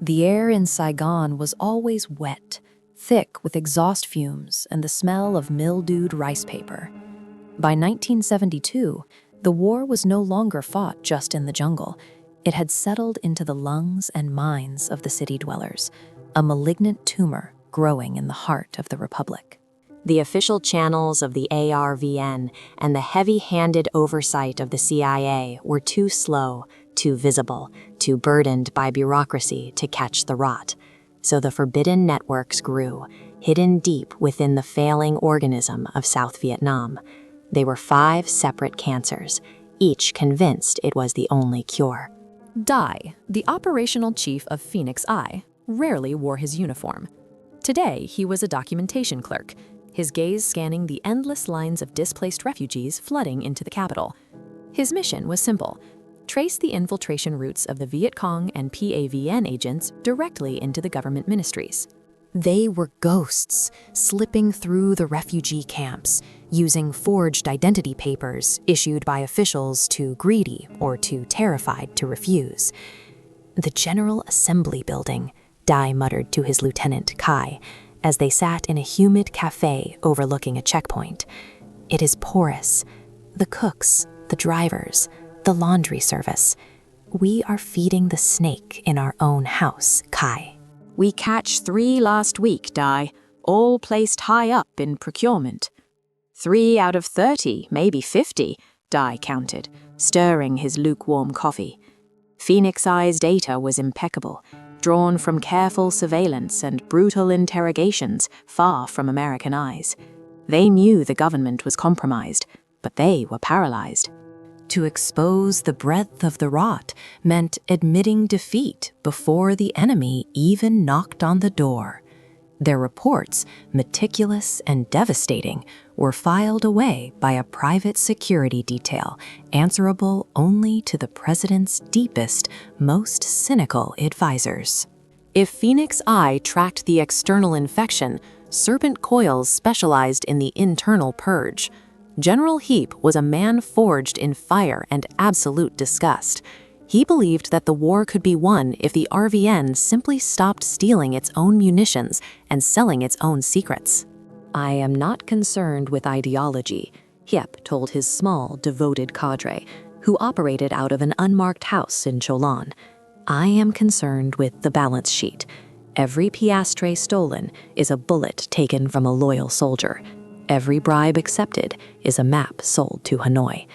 The air in Saigon was always wet, thick with exhaust fumes and the smell of mildewed rice paper. By 1972, the war was no longer fought just in the jungle. It had settled into the lungs and minds of the city dwellers, a malignant tumor growing in the heart of the republic. The official channels of the ARVN and the heavy-handed oversight of the CIA were too slow, too visible, too burdened by bureaucracy to catch the rot. So the forbidden networks grew, hidden deep within the failing organism of South Vietnam. They were 5 separate cancers, each convinced it was the only cure. Dai, the operational chief of Phoenix Eye, rarely wore his uniform. Today, he was a documentation clerk, his gaze scanning the endless lines of displaced refugees flooding into the capital. His mission was simple: trace the infiltration routes of the Viet Cong and PAVN agents directly into the government ministries. They were ghosts, slipping through the refugee camps, using forged identity papers issued by officials too greedy or too terrified to refuse. "The General Assembly Building," Dai muttered to his lieutenant, Kai, as they sat in a humid cafe overlooking a checkpoint. "It is porous. The cooks, the drivers, the laundry service. We are feeding the snake in our own house, Kai." "We catch 3 last week, Dai, all placed high up in procurement." 3 out of 30, maybe 50, Dai counted, stirring his lukewarm coffee. Phoenix Eye's data was impeccable, drawn from careful surveillance and brutal interrogations far from American eyes. They knew the government was compromised, but they were paralyzed. To expose the breadth of the rot meant admitting defeat before the enemy even knocked on the door. Their reports, meticulous and devastating, were filed away by a private security detail, answerable only to the president's deepest, most cynical advisors. If Phoenix Eye tracked the external infection, Serpent Coils specialized in the internal purge. General Heap was a man forged in fire and absolute disgust. He believed that the war could be won if the RVN simply stopped stealing its own munitions and selling its own secrets. "I am not concerned with ideology," Heap told his small, devoted cadre, who operated out of an unmarked house in Cholan. "I am concerned with the balance sheet. Every piastre stolen is a bullet taken from a loyal soldier. Every bribe accepted is a map sold to Hanoi.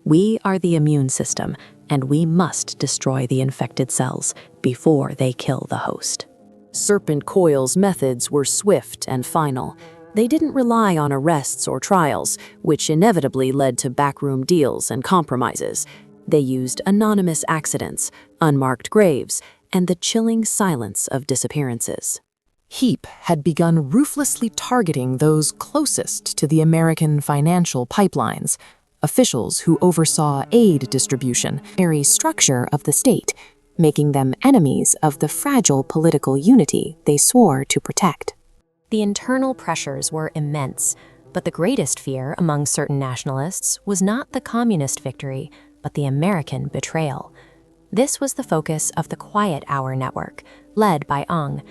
We are the immune system, and we must destroy the infected cells before they kill the host." Serpent Coil's methods were swift and final. They didn't rely on arrests or trials, which inevitably led to backroom deals and compromises. They used anonymous accidents, unmarked graves, and the chilling silence of disappearances. Heap had begun ruthlessly targeting those closest to the American financial pipelines, officials who oversaw aid distribution, very structure of the state, making them enemies of the fragile political unity they swore to protect. The internal pressures were immense, but the greatest fear among certain nationalists was not the communist victory, but the American betrayal. This was the focus of the Quiet Hour Network, led by Ong.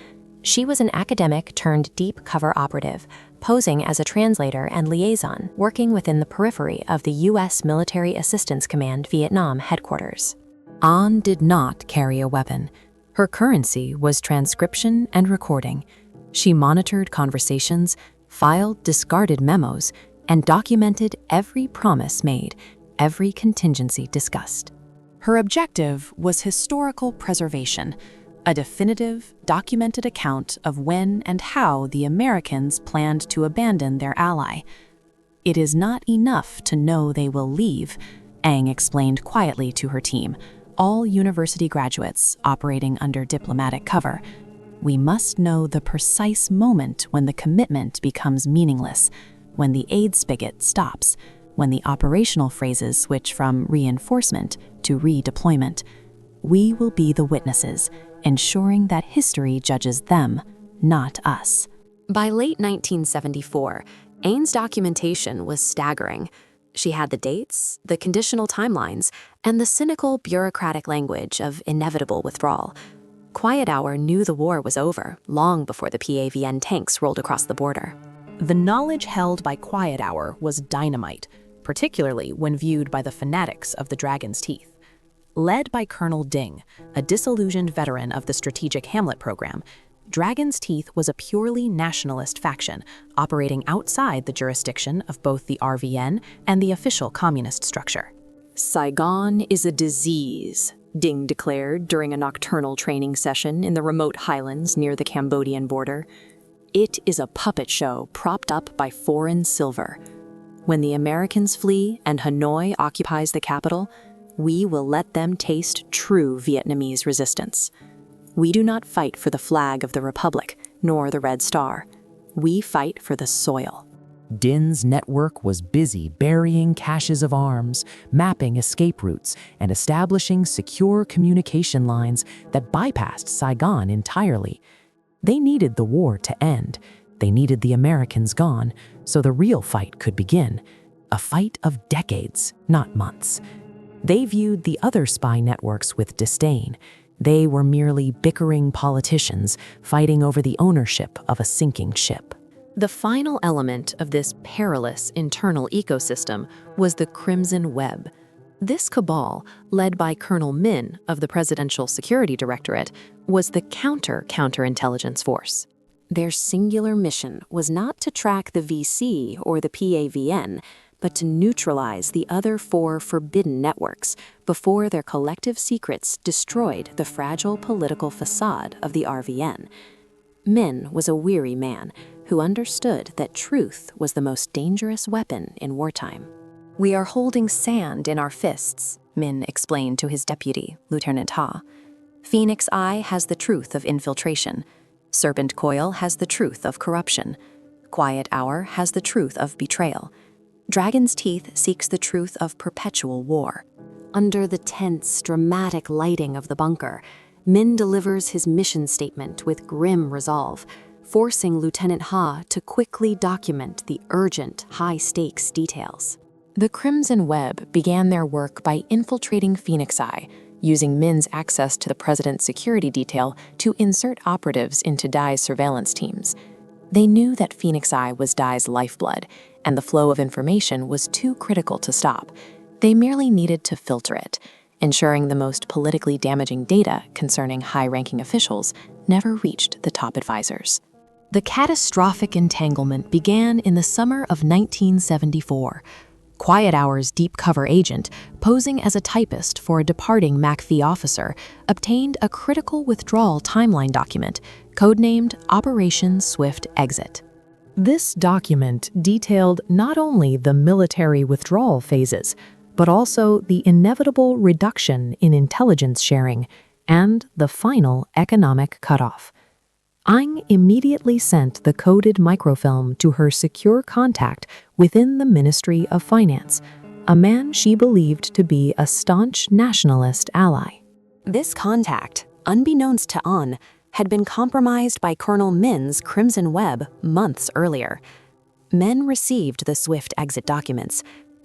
She was an academic turned deep cover operative, posing as a translator and liaison, working within the periphery of the U.S. Military Assistance Command Vietnam headquarters. An did not carry a weapon. Her currency was transcription and recording. She monitored conversations, filed discarded memos, and documented every promise made, every contingency discussed. Her objective was historical preservation, a definitive, documented account of when and how the Americans planned to abandon their ally. "It is not enough to know they will leave," Ang explained quietly to her team, all university graduates operating under diplomatic cover. "We must know the precise moment when the commitment becomes meaningless, when the aid spigot stops, when the operational phrases switch from reinforcement to redeployment. We will be the witnesses, ensuring that history judges them, not us." By late 1974, Ain's documentation was staggering. She had the dates, the conditional timelines, and the cynical bureaucratic language of inevitable withdrawal. Quiet Hour knew the war was over long before the PAVN tanks rolled across the border. The knowledge held by Quiet Hour was dynamite, particularly when viewed by the fanatics of the Dragon's Teeth. Led by Colonel Ding, a disillusioned veteran of the Strategic Hamlet program, Dragon's Teeth was a purely nationalist faction operating outside the jurisdiction of both the RVN and the official communist structure. Saigon is a disease, Ding declared during a nocturnal training session in the remote highlands near the Cambodian border. It is a puppet show propped up by foreign silver. When the Americans flee and Hanoi occupies the capital, we will let them taste true Vietnamese resistance. We do not fight for the flag of the Republic, nor the Red Star. We fight for the soil. Din's network was busy burying caches of arms, mapping escape routes, and establishing secure communication lines that bypassed Saigon entirely. They needed the war to end. They needed the Americans gone, so the real fight could begin. A fight of decades, not months. They viewed the other spy networks with disdain. They were merely bickering politicians fighting over the ownership of a sinking ship. The final element of this perilous internal ecosystem was the Crimson Web. This cabal, led by Colonel Min of the Presidential Security Directorate, was the counterintelligence force. Their singular mission was not to track the VC or the PAVN, but to neutralize the other 4 forbidden networks before their collective secrets destroyed the fragile political facade of the RVN. Min was a weary man who understood that truth was the most dangerous weapon in wartime. "We are holding sand in our fists," Min explained to his deputy, Lieutenant Ha. "Phoenix Eye has the truth of infiltration. Serpent Coil has the truth of corruption. Quiet Hour has the truth of betrayal. Dragon's Teeth seeks the truth of perpetual war." Under the tense, dramatic lighting of the bunker, Min delivers his mission statement with grim resolve, forcing Lieutenant Ha to quickly document the urgent, high-stakes details. The Crimson Web began their work by infiltrating Phoenix Eye, using Min's access to the president's security detail to insert operatives into Dai's surveillance teams. They knew that Phoenix Eye was Dai's lifeblood, and the flow of information was too critical to stop. They merely needed to filter it, ensuring the most politically damaging data concerning high-ranking officials never reached the top advisors. The catastrophic entanglement began in the summer of 1974. Quiet Hour's deep cover agent, posing as a typist for a departing MACV officer, obtained a critical withdrawal timeline document, codenamed Operation Swift Exit. This document detailed not only the military withdrawal phases, but also the inevitable reduction in intelligence sharing and the final economic cutoff. Aang immediately sent the coded microfilm to her secure contact within the Ministry of Finance, a man she believed to be a staunch nationalist ally. This contact, unbeknownst to An, had been compromised by Colonel Min's Crimson Web months earlier. Min received the Swift Exit documents.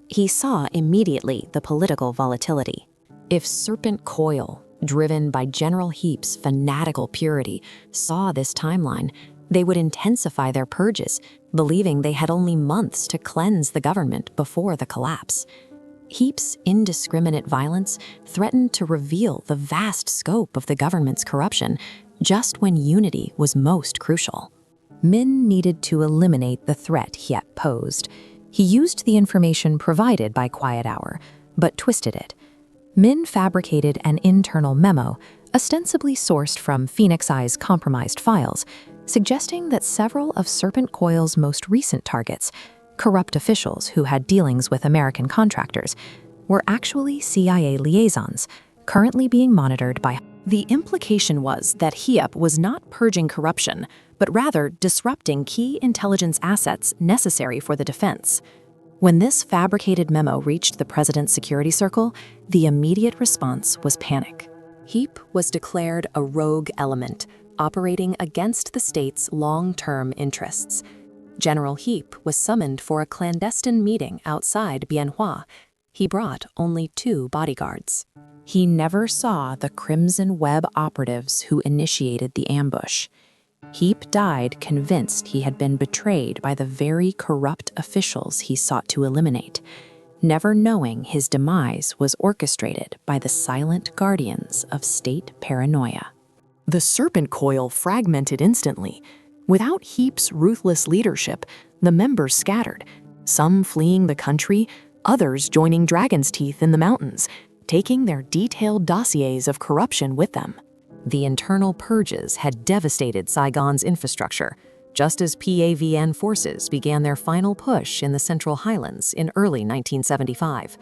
He saw immediately the political volatility. If Serpent Coil, driven by General Heap's fanatical purity, saw this timeline, they would intensify their purges, believing they had only months to cleanse the government before the collapse. Heap's indiscriminate violence threatened to reveal the vast scope of the government's corruption just when unity was most crucial. Min needed to eliminate the threat Heap posed. He used the information provided by Quiet Hour, but twisted it. Min fabricated an internal memo, ostensibly sourced from Phoenix Eye's compromised files, suggesting that several of Serpent Coil's most recent targets, corrupt officials who had dealings with American contractors, were actually CIA liaisons, currently being monitored by. The implication was that Heap was not purging corruption, but rather disrupting key intelligence assets necessary for the defense. When this fabricated memo reached the president's security circle, the immediate response was panic. Heap was declared a rogue element, operating against the state's long-term interests. General Heap was summoned for a clandestine meeting outside Bien Hoa. He brought only 2 bodyguards. He never saw the Crimson Web operatives who initiated the ambush. Heap died convinced he had been betrayed by the very corrupt officials he sought to eliminate, never knowing his demise was orchestrated by the silent guardians of state paranoia. The serpent coil fragmented instantly. Without Heap's ruthless leadership, the members scattered, some fleeing the country, others joining Dragon's Teeth in the mountains, taking their detailed dossiers of corruption with them. The internal purges had devastated Saigon's infrastructure, just as PAVN forces began their final push in the Central Highlands in early 1975.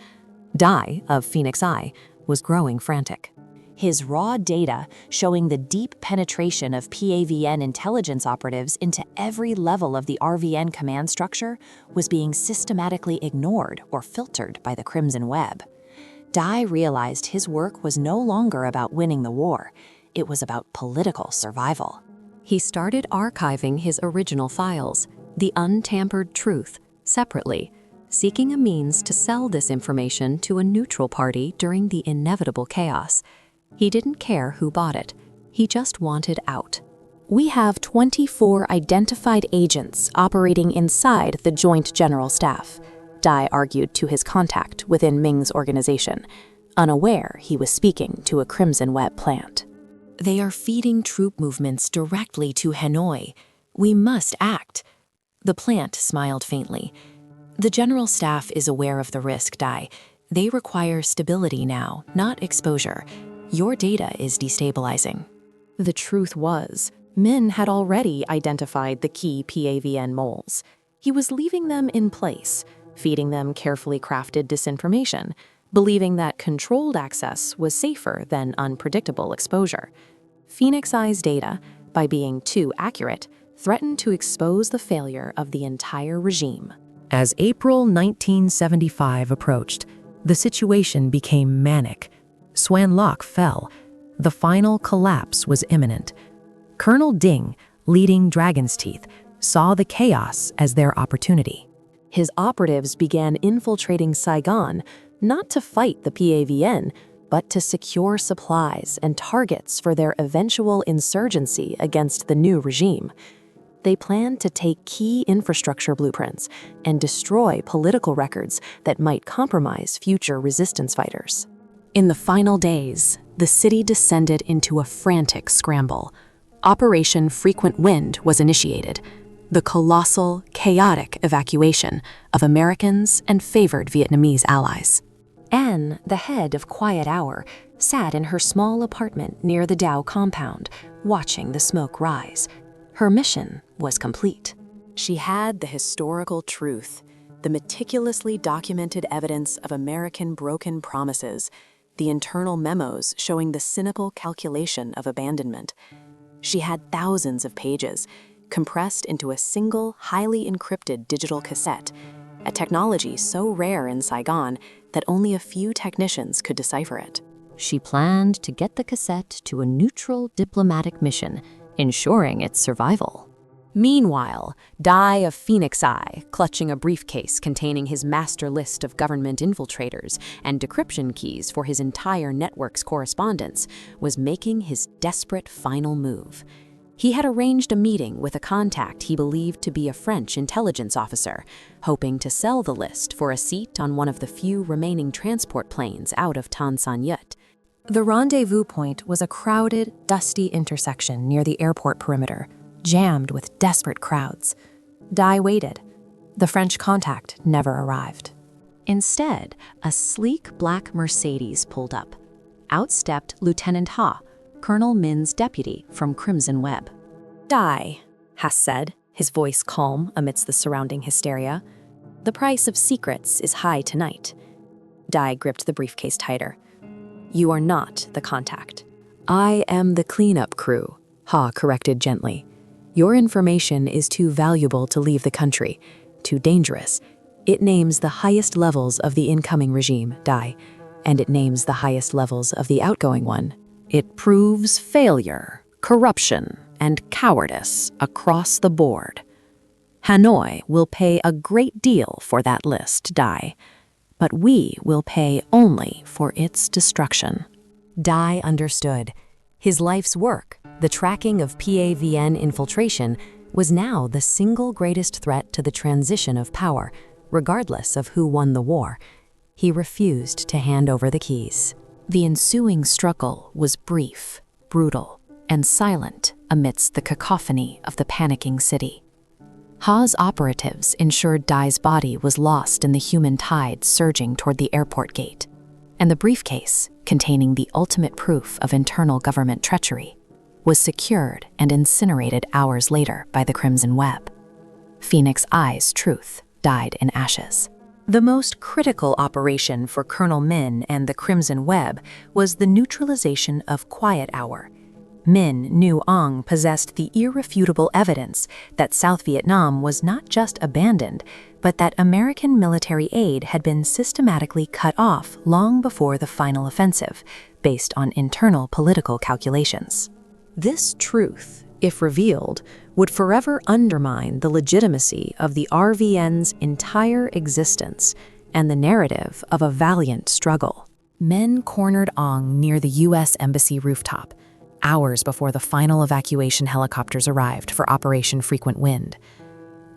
Dai, of Phoenix Eye, was growing frantic. His raw data showing the deep penetration of PAVN intelligence operatives into every level of the RVN command structure was being systematically ignored or filtered by the Crimson Web. Dai realized his work was no longer about winning the war. It was about political survival. He started archiving his original files, the untampered truth, separately, seeking a means to sell this information to a neutral party during the inevitable chaos. He didn't care who bought it. He just wanted out. We have 24 identified agents operating inside the Joint General Staff, Dai argued to his contact within Ming's organization, unaware he was speaking to a Crimson Web plant. They are feeding troop movements directly to Hanoi. We must act. The plant smiled faintly. The General Staff is aware of the risk, Dai. They require stability now, not exposure. Your data is destabilizing. The truth was, Min had already identified the key PAVN moles. He was leaving them in place, feeding them carefully crafted disinformation, believing that controlled access was safer than unpredictable exposure. Phoenix Eye's data, by being too accurate, threatened to expose the failure of the entire regime. As April 1975 approached, the situation became manic. Swan Lok fell. The final collapse was imminent. Colonel Ding, leading Dragon's Teeth, saw the chaos as their opportunity. His operatives began infiltrating Saigon, not to fight the PAVN, but to secure supplies and targets for their eventual insurgency against the new regime. They planned to take key infrastructure blueprints and destroy political records that might compromise future resistance fighters. In the final days, the city descended into a frantic scramble. Operation Frequent Wind was initiated, the colossal, chaotic evacuation of Americans and favored Vietnamese allies. Anne, the head of Quiet Hour, sat in her small apartment near the Dow compound, watching the smoke rise. Her mission was complete. She had the historical truth, the meticulously documented evidence of American broken promises, the internal memos showing the cynical calculation of abandonment. She had thousands of pages, compressed into a single, highly encrypted digital cassette, a technology so rare in Saigon that only a few technicians could decipher it. She planned to get the cassette to a neutral diplomatic mission, ensuring its survival. Meanwhile, Dai of Phoenix Eye, clutching a briefcase containing his master list of government infiltrators and decryption keys for his entire network's correspondence, was making his desperate final move. He had arranged a meeting with a contact he believed to be a French intelligence officer, hoping to sell the list for a seat on one of the few remaining transport planes out of Tan Son Nhut. The rendezvous point was a crowded, dusty intersection near the airport perimeter, jammed with desperate crowds. Dai waited. The French contact never arrived. Instead, a sleek black Mercedes pulled up. Out stepped Lieutenant Ha, Colonel Min's deputy from Crimson Web. Dai, Hass said, his voice calm amidst the surrounding hysteria. The price of secrets is high tonight. Dai gripped the briefcase tighter. You are not the contact. I am the cleanup crew, Ha corrected gently. Your information is too valuable to leave the country, too dangerous. It names the highest levels of the incoming regime, Dai, and it names the highest levels of the outgoing one. It proves failure, corruption, and cowardice across the board. Hanoi will pay a great deal for that list, Dai, but we will pay only for its destruction. Dai understood. His life's work, the tracking of PAVN infiltration, was now the single greatest threat to the transition of power, regardless of who won the war. He refused to hand over the keys. The ensuing struggle was brief, brutal, and silent amidst the cacophony of the panicking city. Ha's operatives ensured Dai's body was lost in the human tide surging toward the airport gate, and the briefcase, containing the ultimate proof of internal government treachery, was secured and incinerated hours later by the Crimson Web. Phoenix Eye's truth died in ashes. The most critical operation for Colonel Min and the Crimson Web was the neutralization of Quiet Hour. Min knew Ong possessed the irrefutable evidence that South Vietnam was not just abandoned, but that American military aid had been systematically cut off long before the final offensive, based on internal political calculations. This truth, if revealed, would forever undermine the legitimacy of the RVN's entire existence and the narrative of a valiant struggle. Men cornered Ong near the U.S. Embassy rooftop, hours before the final evacuation helicopters arrived for Operation Frequent Wind.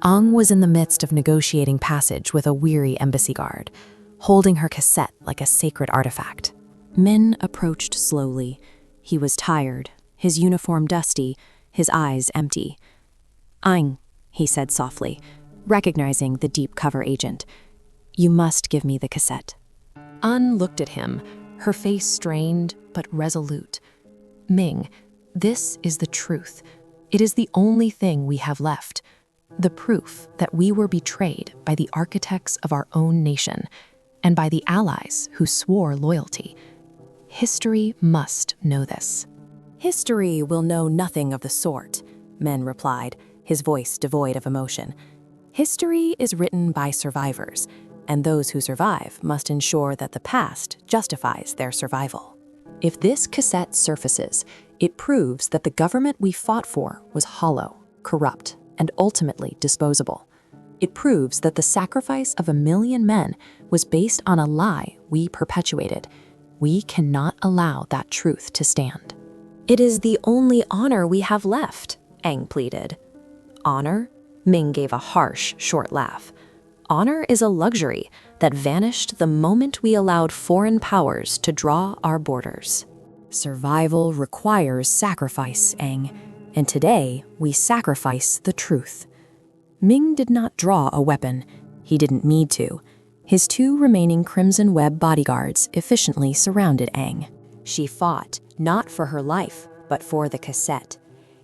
Ong was in the midst of negotiating passage with a weary embassy guard, holding her cassette like a sacred artifact. Min approached slowly. He was tired, his uniform dusty, his eyes empty. "Ang," he said softly, recognizing the deep cover agent. "You must give me the cassette." An looked at him, her face strained but resolute. "Ming, this is the truth. It is the only thing we have left. The proof that we were betrayed by the architects of our own nation and by the allies who swore loyalty. History must know this." "History will know nothing of the sort," Min replied, his voice devoid of emotion. "History is written by survivors, and those who survive must ensure that the past justifies their survival. If this cassette surfaces, it proves that the government we fought for was hollow, corrupt, and ultimately disposable. It proves that the sacrifice of 1 million men was based on a lie we perpetuated. We cannot allow that truth to stand." "It is the only honor we have left," Ang pleaded. "Honor?" Ming gave a harsh, short laugh. "Honor is a luxury that vanished the moment we allowed foreign powers to draw our borders. Survival requires sacrifice, Ang, and today we sacrifice the truth." Ming did not draw a weapon. He didn't need to. His 2 remaining Crimson Web bodyguards efficiently surrounded Ang. She fought, not for her life, but for the cassette.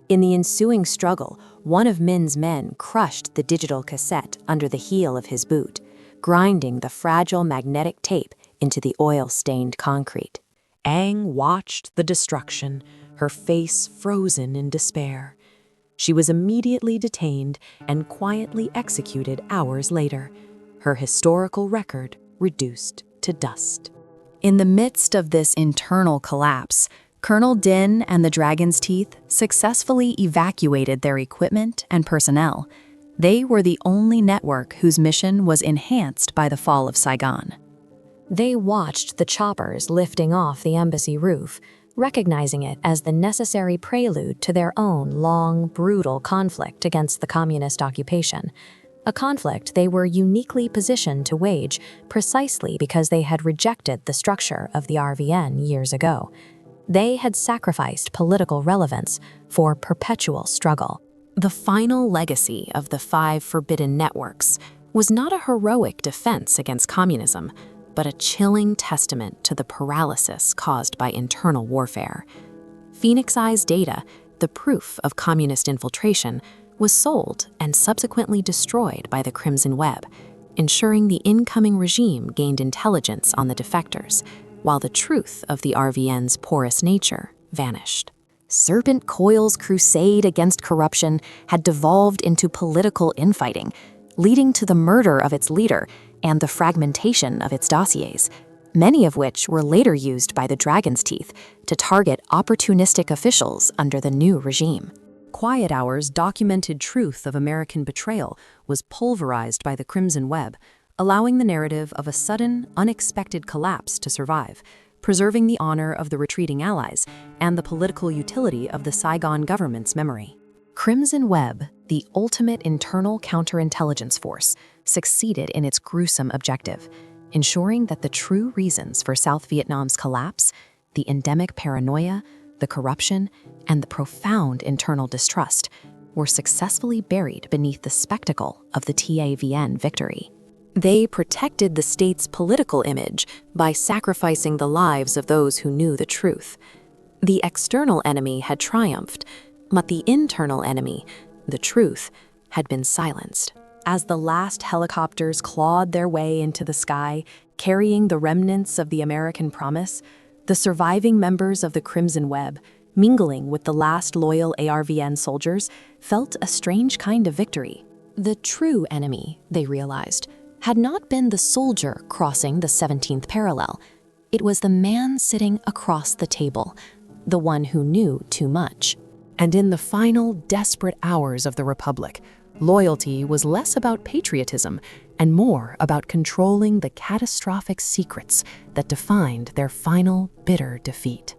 In the ensuing struggle, one of Min's men crushed the digital cassette under the heel of his boot, grinding the fragile magnetic tape into the oil-stained concrete. Ang watched the destruction, her face frozen in despair. She was immediately detained and quietly executed hours later, her historical record reduced to dust. In the midst of this internal collapse, Colonel Din and the Dragon's Teeth successfully evacuated their equipment and personnel. They were the only network whose mission was enhanced by the fall of Saigon. They watched the choppers lifting off the embassy roof, recognizing it as the necessary prelude to their own long, brutal conflict against the communist occupation. A conflict they were uniquely positioned to wage precisely because they had rejected the structure of the RVN years ago. They had sacrificed political relevance for perpetual struggle. The final legacy of the 5 forbidden networks was not a heroic defense against communism, but a chilling testament to the paralysis caused by internal warfare. Phoenix Eye's data, the proof of communist infiltration, was sold and subsequently destroyed by the Crimson Web, ensuring the incoming regime gained intelligence on the defectors, while the truth of the RVN's porous nature vanished. Serpent Coil's crusade against corruption had devolved into political infighting, leading to the murder of its leader and the fragmentation of its dossiers, many of which were later used by the Dragon's Teeth to target opportunistic officials under the new regime. Quiet Hour's documented truth of American betrayal was pulverized by the Crimson Web, allowing the narrative of a sudden, unexpected collapse to survive, preserving the honor of the retreating Allies and the political utility of the Saigon government's memory. Crimson Web, the ultimate internal counterintelligence force, succeeded in its gruesome objective, ensuring that the true reasons for South Vietnam's collapse, the endemic paranoia, the corruption, and the profound internal distrust, were successfully buried beneath the spectacle of the TAVN victory. They protected the state's political image by sacrificing the lives of those who knew the truth. The external enemy had triumphed, but the internal enemy, the truth, had been silenced. As the last helicopters clawed their way into the sky, carrying the remnants of the American promise, the surviving members of the Crimson Web, mingling with the last loyal ARVN soldiers, felt a strange kind of victory. The true enemy, they realized, had not been the soldier crossing the 17th parallel. It was the man sitting across the table, the one who knew too much. And in the final desperate hours of the Republic, loyalty was less about patriotism and more about controlling the catastrophic secrets that defined their final bitter defeat.